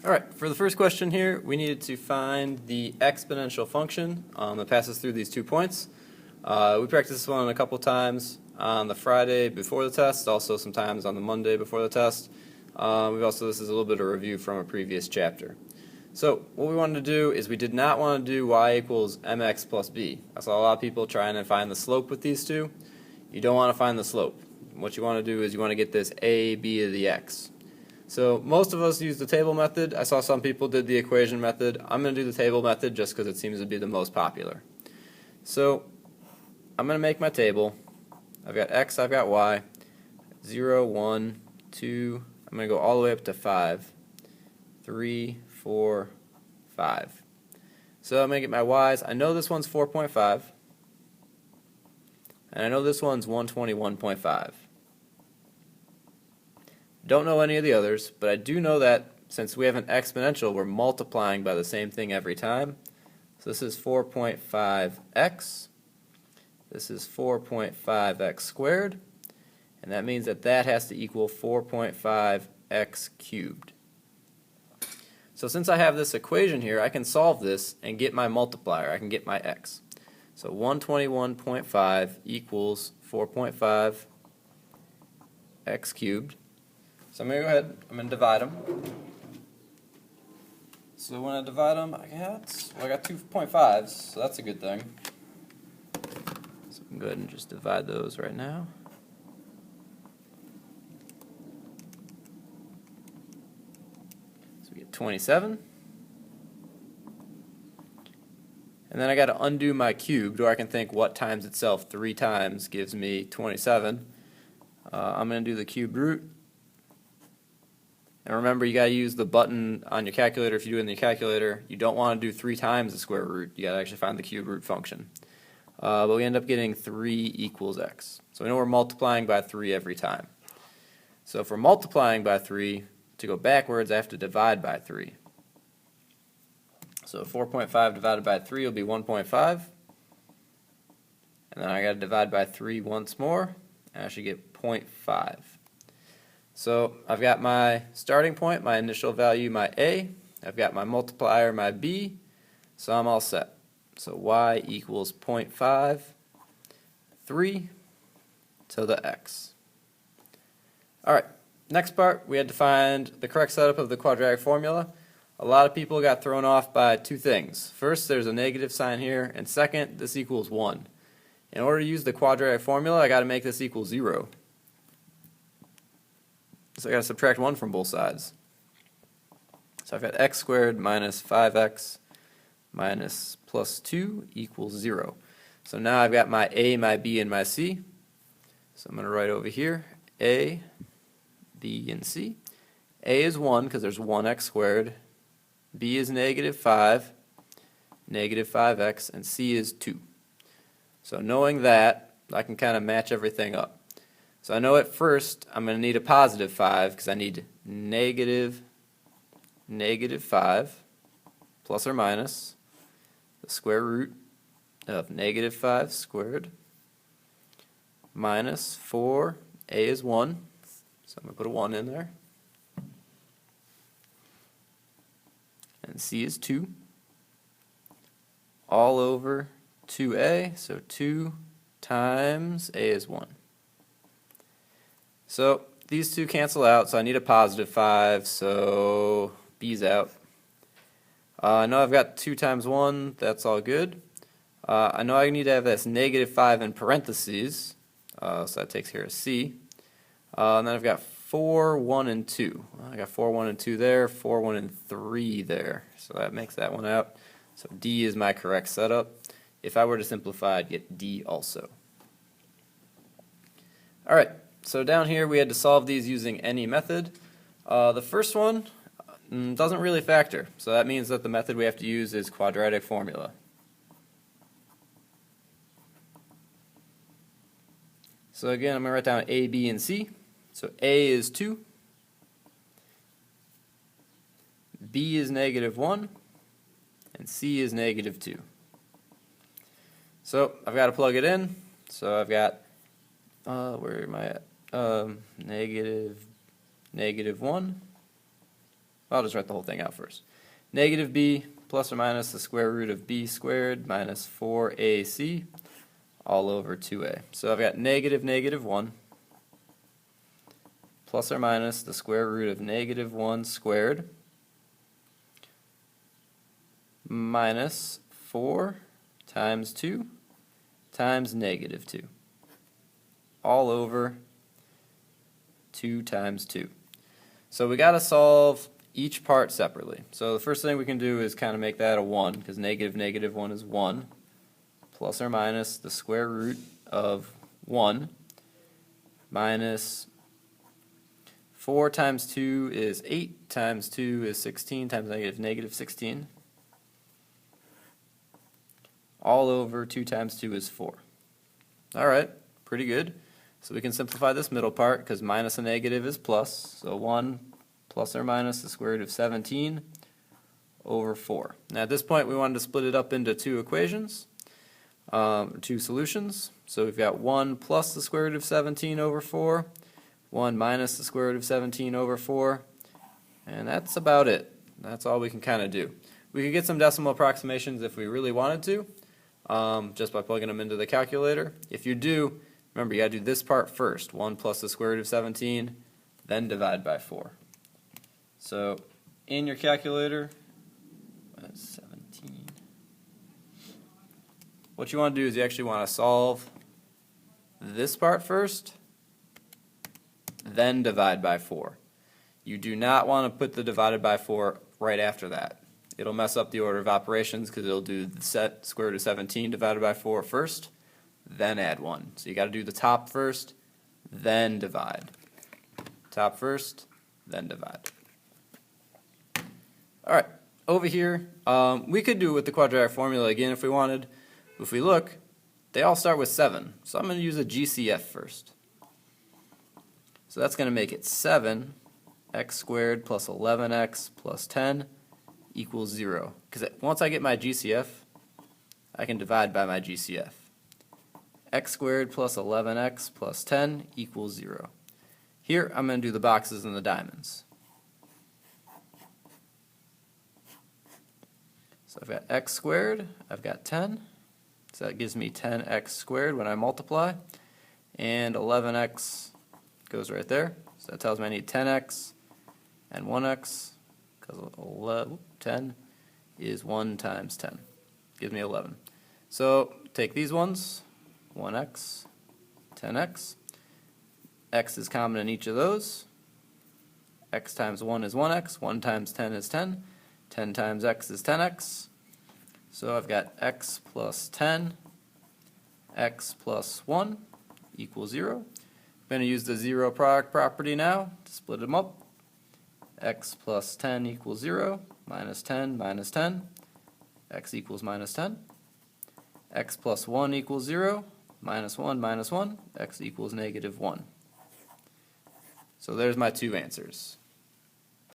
Alright, for the first question here, we needed to find the exponential function that passes through these 2 points. We practiced this one a couple times on the Friday before the test, also sometimes on the Monday before the test. This is a little bit of a review from a previous chapter. So what we wanted to do is we did not want to do y equals mx plus b. I saw a lot of people trying to find the slope with these two. You don't want to find the slope. What you want to do is you want to get this a b to the x. So most of us use the table method. I saw some people did the equation method. I'm going to do the table method just because it seems to be the most popular. So I'm going to make my table. I've got x, I've got y, 0, 1, 2, I'm going to go all the way up to 5, 3, 4, 5. So I'm going to get my y's. I know this one's 4.5, and I know this one's 121.5. Don't know any of the others, but I do know that since we have an exponential, we're multiplying by the same thing every time. So this is 4.5x. This is 4.5x squared. And that means that that has to equal 4.5x cubed. So since I have this equation here, I can solve this and get my multiplier. I can get my x. So 121.5 equals 4.5x cubed. So I'm going to go ahead, I'm going to divide them. So when I divide them, I got 2.5s, so that's a good thing. So I can go ahead and just divide those right now. So we get 27. And then I got to undo my cubed, or I can think what times itself 3 times gives me 27. I'm going to do the cube root. And remember, you got to use the button on your calculator. If you do it in the calculator, you don't want to do 3 times the square root. You got to actually find the cube root function. But we end up getting 3 equals x. So we know we're multiplying by 3 every time. So if we're multiplying by 3, to go backwards, I have to divide by 3. So 4.5 divided by 3 will be 1.5. And then I got to divide by 3 once more, and I should get 0.5. So I've got my starting point, my initial value, my a. I've got my multiplier, my b. So I'm all set. So y equals 0.5, 3 to the x. Alright, next part, we had to find the correct setup of the quadratic formula. A lot of people got thrown off by 2 things. First, there's a negative sign here, and second, this equals 1. In order to use the quadratic formula, I got to make this equal 0. So I got to subtract 1 from both sides. So I've got x squared minus 5x minus plus 2 equals 0. So now I've got my a, my b, and my c. So I'm going to write over here a, b, and c. A is 1 because there's 1x squared. B is negative 5, negative 5x, and c is 2. So knowing that, I can kind of match everything up. So I know at first I'm going to need a positive 5 because I need negative 5 plus or minus the square root of negative 5 squared minus 4, a is 1, so I'm going to put a 1 in there, and c is 2, all over 2a, so 2 times a is 1. So these two cancel out, so I need a positive 5, so b's out. I know I've got 2 times 1, that's all good. I know I need to have this negative 5 in parentheses, so that takes care of c. And then I've got 4, 1, and 2. I got 4, 1, and 2 there, 4, 1, and 3 there, so that makes that one out. So d is my correct setup. If I were to simplify, I'd get d also. Alright. So down here we had to solve these using any method. The first one doesn't really factor, so that means that the method we have to use is quadratic formula. So again, I'm going to write down a, b, and c. So a is 2, b is negative 1, and c is negative 2. So I've got to plug it in. So I've got, where am I at? Negative 1. I'll just write the whole thing out first. Negative b plus or minus the square root of b squared minus 4ac all over 2a. So I've got negative negative 1 plus or minus the square root of negative 1 squared minus 4 times 2 times negative 2 all over 2 times 2. So we got to solve each part separately. So the first thing we can do is kind of make that a 1, because negative negative 1 is 1, plus or minus the square root of 1 minus 4 times 2 is 8 times 2 is 16 times negative 16 all over 2 times 2 is 4. Alright, pretty good. So we can simplify this middle part because minus a negative is plus. So 1 plus or minus the square root of 17 over 4. Now at this point we wanted to split it up into two equations, two solutions. So we've got 1 plus the square root of 17 over 4, 1 minus the square root of 17 over 4, and that's about it. That's all we can kind of do. We could get some decimal approximations if we really wanted to, just by plugging them into the calculator. If you do, remember, you got to do this part first, 1 plus the square root of 17, then divide by 4. So in your calculator, 17. What you want to do is you actually want to solve this part first, then divide by 4. You do not want to put the divided by 4 right after that. It'll mess up the order of operations because it'll do the square root of 17 divided by 4 first, then add 1. So you got to do the top first, then divide. Top first, then divide. Alright, over here, we could do it with the quadratic formula again if we wanted. If we look, they all start with 7. So I'm going to use a GCF first. So that's going to make it 7x squared plus 11x plus 10 equals 0. Because once I get my GCF, I can divide by my GCF. X squared plus 11x plus 10 equals 0. Here I'm going to do the boxes and the diamonds. So I've got x squared, I've got 10, so that gives me 10x squared when I multiply, and 11x goes right there, so that tells me I need 10x and 1x, because 10 is 1 times 10, gives me 11. So take these ones, 1x, 10x, x is common in each of those, x times 1 is 1x, 1 times 10 is 10, 10 times x is 10x, so I've got x plus 10, x plus 1 equals 0. I'm going to use the zero product property now to split them up. X plus 10 equals 0, minus 10 minus 10, x equals minus 10. X plus 1 equals 0, minus 1, x equals negative 1. So there's my two answers.